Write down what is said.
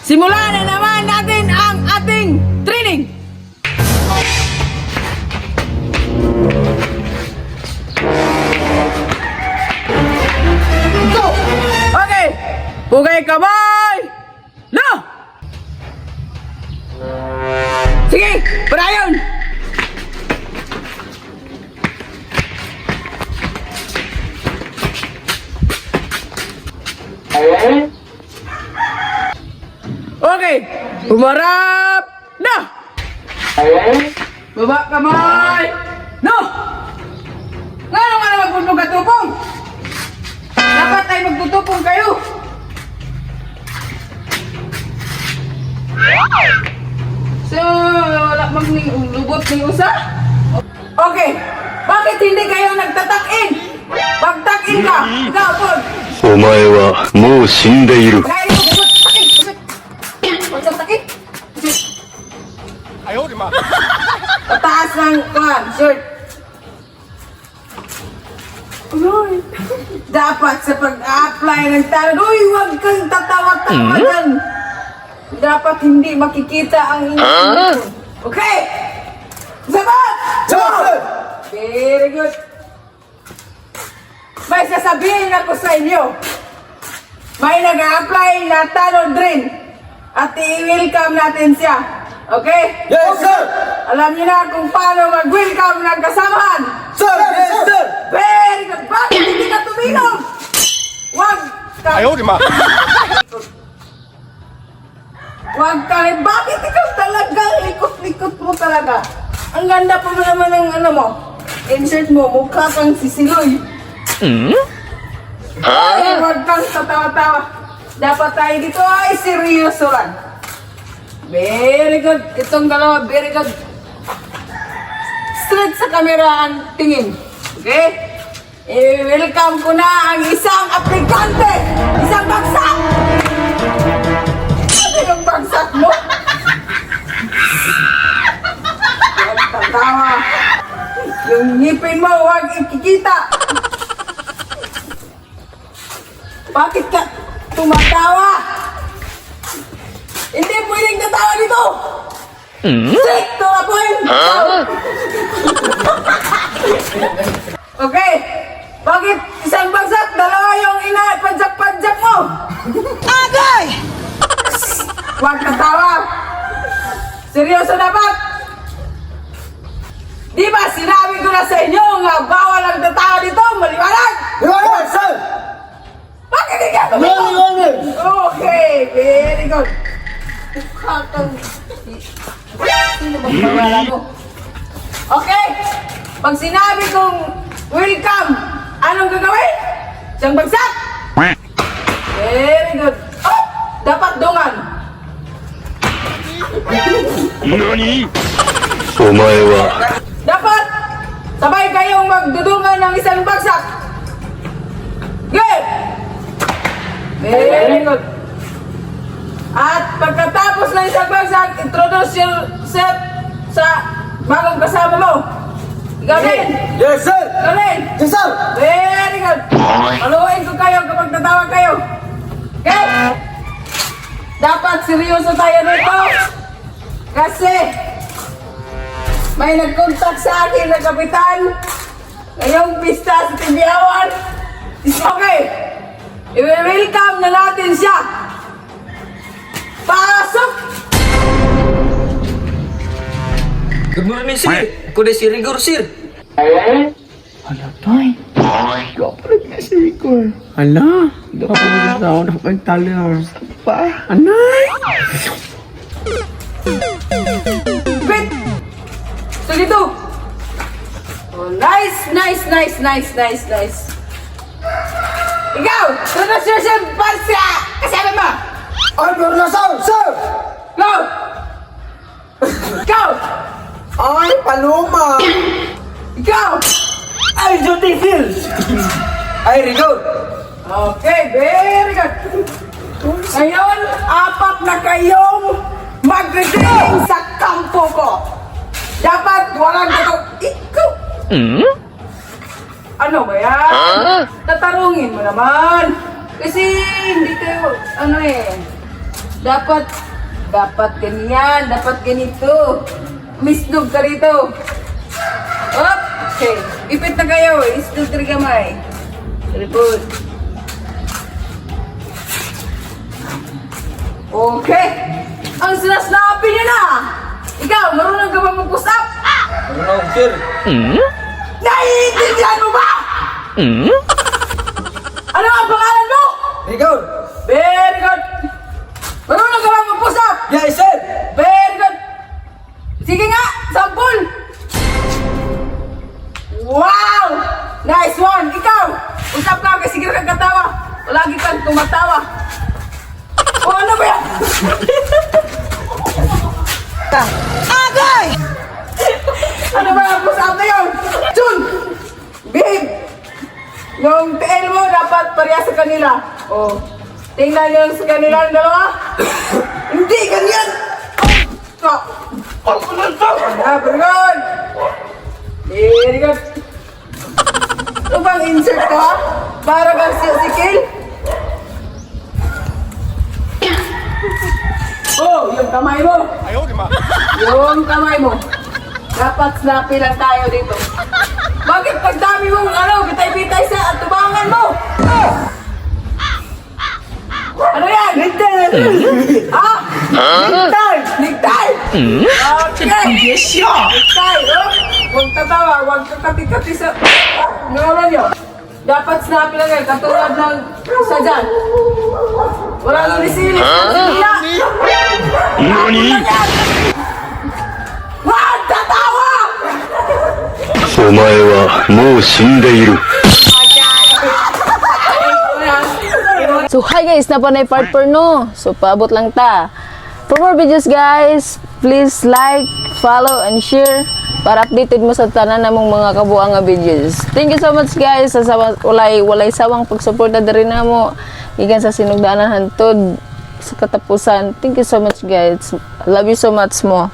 simulan na naman natin ang ating training! Go! Okay! Pugay kamay! No! Sige! Padayon! Okay! Humarap! Na! Baba kamay! No! Nga naman na magpupong-katupong! Dapat ay magtutupong kayo! So, wala mang lubot ng usa? Okay! Bakit hindi kayo nagtatak-in? Pag-tak-in ka! Ikaw, Paul! お前はもう死んでいる。 Kayo! Pag-tak-in! Pataas ng kwan, shirt! Uy! Dapat sa pag-apply ng talent, uy, huwag kang tatawa-tawa dyan! Dapat hindi makikita ang inyong okay! Sabat! Very good! May sasabihin ako sa inyo. May nag-a-apply na talent rin. At i-welcome natin siya. Okay? Yes, sir! Alam niyo na kung paano mag-welcome ng kasamahan. Sir! Yes, sir! Very good! Bakit hindi ka tumilong? Huwag ka... Huwag ka... Bakit ikaw talaga? Likot-likot mo talaga. Ang ganda pa naman ng ano mo. Insert mo, mukha kang sisiloy. Ay, huwag kang tatawa-tawa. Dapat tayo dito ay seryoso lang. Very good. Itong dalawa, very good. Straight sa camera ang tingin. Okay? I-welcome ko na ang isang aplikante. Isang bagsak. Ano yung bagsak mo? Huwag tatawa. Yung ngipin mo, huwag ikikita. Bakit ka tumatawa? Hindi pwedeng tatawa dito! Straight to the point! Okay! Bakit isang bagsak, dalawa yung ina-padjak-padjak mo? Agay! Huwag tatawa! Seryoso dapat! Di ba sinabi ko na sa inyo nga bawal ang tatawa dito? Maliwanag! Yes, sir! Bakit hindi ka tumito? Okay, very good. Mukha kang... Sino bang pawala mo? Okay, pag sinabi kong welcome, anong gagawin? Siyang bagsak? Very good. Oh, dapat dungan. 何お前は Dapat sabay kayong magdudungan ng isang bagsak. Good! Very good. At pagkatapos ng isang bagsak, introduce yourself sa bagong kasama mo. Ikaw din. Yes, sir! Ikaw din. Yes, sir! Very good. Paluin ko kayo kapag tatawag kayo. Okay? Dapat seryoso tayo nito. Kasi may nag-contact sa akin na kapitan. Ngayong pista sa Tibiawan. Okay. I-welcome na natin siya. Pasok! Good morning, sir. Ako na si Rigor, sir. Hala, tay. Kapalit na si Rigor. Hala, hindi ka pa ako nakapagtalir. Pa? Anay? Wait! So dito. Oh, nice, nice, nice, nice, nice, nice. Ikaw! Introduce yourself para sa kasama mo! Ay, pero na, sir! Sir! Go! Go! Ay, Paloma! Ikaw! Ay, Duty Fields! Ay, Rigor! Okay, very good. Ngayon, apat na kayong mag-training sa kampo ko. Dapat walang ikaw. Ano ba yan? Tatarungin mo naman. Kasi hindi kayo, Dapat ganyan. Dapat ganito. Misdog ka rito. Up. Okay. Ipit na kayo. Isdog ka rin kamay. Very good. Okay. Ang sinasnapi niyo na. Ikaw, marunong ka ba mag-push up? Marunong, sir. Naiintindihan mo ba? Ano ang pangalan mo? Rigor. Very good. Marunong ka ba mag-push up? Yes, sir. Very good. Sige nga, sampul. Wow! Nice one. Ikaw, usap ka kasi sige kang katawa. Palagi kang tumatawa. O ano ba yan? Agay! Ano ba ang push up na yun? Jun! Behave! Yung TL mo dapat pareha sa kanila. O, tingnan nyo sa kanila ang dalawa. Hindi, ganyan! Very good! Very good! Ito bang insert ka? Para kang sikil? Oh, yung kamay mo! Yung kamay mo! Dapat snappy lang tayo dito. Bakit pag dami mong bitay-bitay sa tubangan mo? Ano yan? Ligtay! Ha? Ligtay! Ligtay! Okay! Ligtay! Huwag tatawa, huwag kakati-kati sa... Ngayon nyo. Dapat snappy lang yan, katulad ng isa dyan. Walang inisilip. NANI? Huwag tatawa! お前はもう死んでいる。 So hi guys, napanay part per no. So paabot lang ta. For more videos guys, please like, follow, and share para updated mo sa tanan namong mga kabuang nga videos. Thank you so much guys sa walay sawang pagsuporta diri namo gikan sa sinugdanan hantod sa katapusan. Thank you so much guys. Love you so much mo.